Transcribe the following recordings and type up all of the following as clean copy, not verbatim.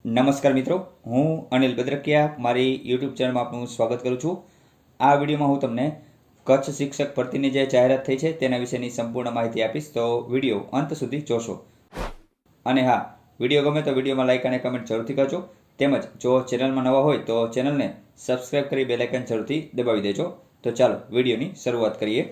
નમસ્કાર મિત્રો, હું અનિલ બદ્રકિયા મારી યુટ્યુબ ચેનલમાં આપનું સ્વાગત કરું છું। આ વિડીયોમાં હું તમને કચ્છ શિક્ષક ભરતીની જે જાહેરાત થઈ છે તેના વિશેની સંપૂર્ણ માહિતી આપીશ, તો વિડીયો અંત સુધી જોશો। અને હા, વિડીયો ગમે તો વિડીયોમાં લાઇક અને કમેન્ટ જરૂરથી કરજો, તેમજ જો ચેનલમાં નવા હોય તો ચેનલને સબસ્ક્રાઇબ કરી બેલ આઇકન જરૂરથી દબાવી દેજો। તો ચાલો વિડીયોની શરૂઆત કરીએ।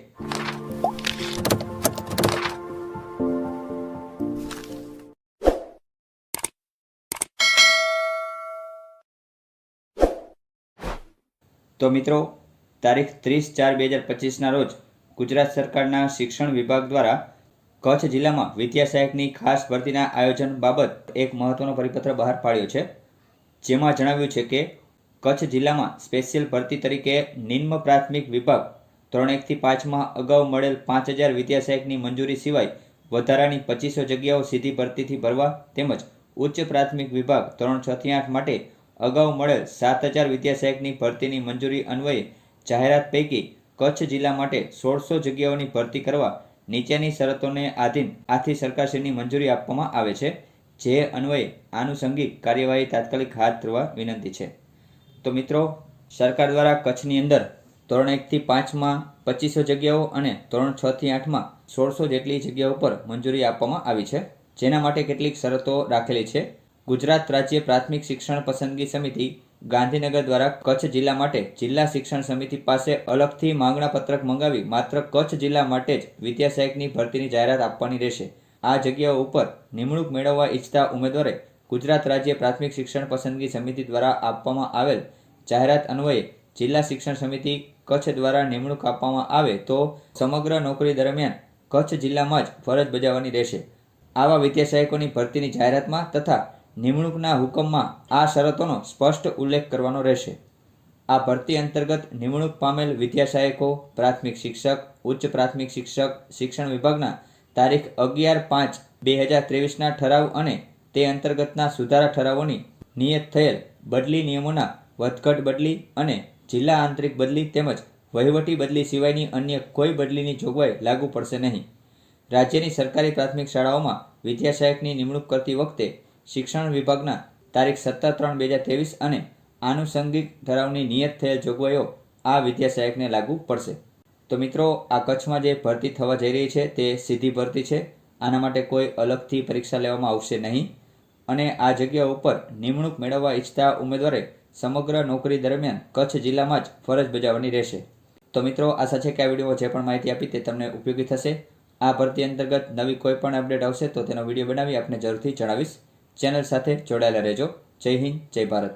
તો મિત્રો, તારીખ 30/4/2025ના રોજ ગુજરાત સરકારના શિક્ષણ વિભાગ દ્વારા કચ્છ જિલ્લામાં વિદ્યા સહાયકની ખાસ ભરતીના આયોજન બાબત એક મહત્વનો પરિપત્ર બહાર પાડ્યો છે, જેમાં જણાવ્યું છે કે કચ્છ જિલ્લામાં સ્પેશિયલ ભરતી તરીકે નિમ્ન પ્રાથમિક વિભાગ ધોરણ 1 થી 5માં અગાઉ મળેલ 5000 વિદ્યા સહાયકની મંજૂરી સિવાય વધારાની 2500 જગ્યાઓ સીધી ભરતીથી ભરવા, તેમજ ઉચ્ચ પ્રાથમિક વિભાગ ધોરણ 6 થી 8 માટે અગાઉ મળેલ 7000 વિદ્યા સહાયકની ભરતીની મંજૂરી અન્વયે જાહેરાત પૈકી કચ્છ જિલ્લા માટે 1600 જગ્યાઓની ભરતી કરવા નીચેની શરતોને આધીન આથી સરકારશ્રીની મંજૂરી આપવામાં આવે છે, જે અન્વયે આનુષંગિક કાર્યવાહી તાત્કાલિક હાથ ધરવા વિનંતી છે। તો મિત્રો, સરકાર દ્વારા કચ્છની અંદર ધોરણ 1 થી 5માં 2500 જગ્યાઓ અને ધોરણ 6 થી 8માં 1600 જેટલી જગ્યાઓ પર મંજૂરી આપવામાં આવી છે, જેના માટે કેટલીક શરતો રાખેલી છે। ગુજરાત રાજ્ય પ્રાથમિક શિક્ષણ પસંદગી સમિતિ ગાંધીનગર દ્વારા કચ્છ જિલ્લા માટે જિલ્લા શિક્ષણ સમિતિ પાસે અલગથી માંગણા પત્રક મંગાવી માત્ર કચ્છ જિલ્લા માટે જ વિદ્યા સહાયકની ભરતીની જાહેરાત આપવાની રહેશે। આ જગ્યાઓ ઉપર નિમણૂક મેળવવા ઈચ્છતા ઉમેદવારે ગુજરાત રાજ્ય પ્રાથમિક શિક્ષણ પસંદગી સમિતિ દ્વારા આપવામાં આવેલ જાહેરાત અન્વયે જિલ્લા શિક્ષણ સમિતિ કચ્છ દ્વારા નિમણૂક આપવામાં આવે તો સમગ્ર નોકરી દરમિયાન કચ્છ જિલ્લામાં જ ફરજ બજાવવાની રહેશે। આવા વિદ્યા સહાયકોની ભરતીની જાહેરાતમાં તથા નિમણૂકના હુકમમાં આ શરતોનો સ્પષ્ટ ઉલ્લેખ કરવાનો રહેશે। આ ભરતી અંતર્ગત નિમણૂક પામેલ વિદ્યા સહાયકો, પ્રાથમિક શિક્ષક, ઉચ્ચ પ્રાથમિક શિક્ષક શિક્ષણ વિભાગના તારીખ 11/5/2023ના ઠરાવ અને તે અંતર્ગતના સુધારા ઠરાવોની નિયત થયેલ બદલી નિયમોના વધઘટ બદલી અને જિલ્લા આંતરિક બદલી તેમજ વહીવટી બદલી સિવાયની અન્ય કોઈ બદલીની જોગવાઈ લાગુ પડશે નહીં। રાજ્યની સરકારી પ્રાથમિક શાળાઓમાં વિદ્યા સહાયકની નિમણૂક કરતી વખતે શિક્ષણ વિભાગના તારીખ 17/3/2023 અને આનુષંગિક ઠરાવની નિયત થયેલ જોગવાઈઓ આ વિદ્યા સહાયકને લાગુ પડશે। તો મિત્રો, આ કચ્છમાં જે ભરતી થવા જઈ રહી છે તે સીધી ભરતી છે। આના માટે કોઈ અલગથી પરીક્ષા લેવામાં આવશે નહીં અને આ જગ્યા ઉપર નિમણૂક મેળવવા ઈચ્છતા ઉમેદવારે સમગ્ર નોકરી દરમિયાન કચ્છ જિલ્લામાં જ ફરજ બજાવવાની રહેશે। તો મિત્રો, આશા છે કે આ વિડીયોમાં જે પણ માહિતી આપી તે તમને ઉપયોગી થશે। આ ભરતી અંતર્ગત નવી કોઈ પણ અપડેટ આવશે તો તેનો વિડીયો બનાવી આપને જરૂરથી જણાવીશ। ચેનલ સાથે જોડાયેલા રહેજો। જય હિન્દ, જય ભારત।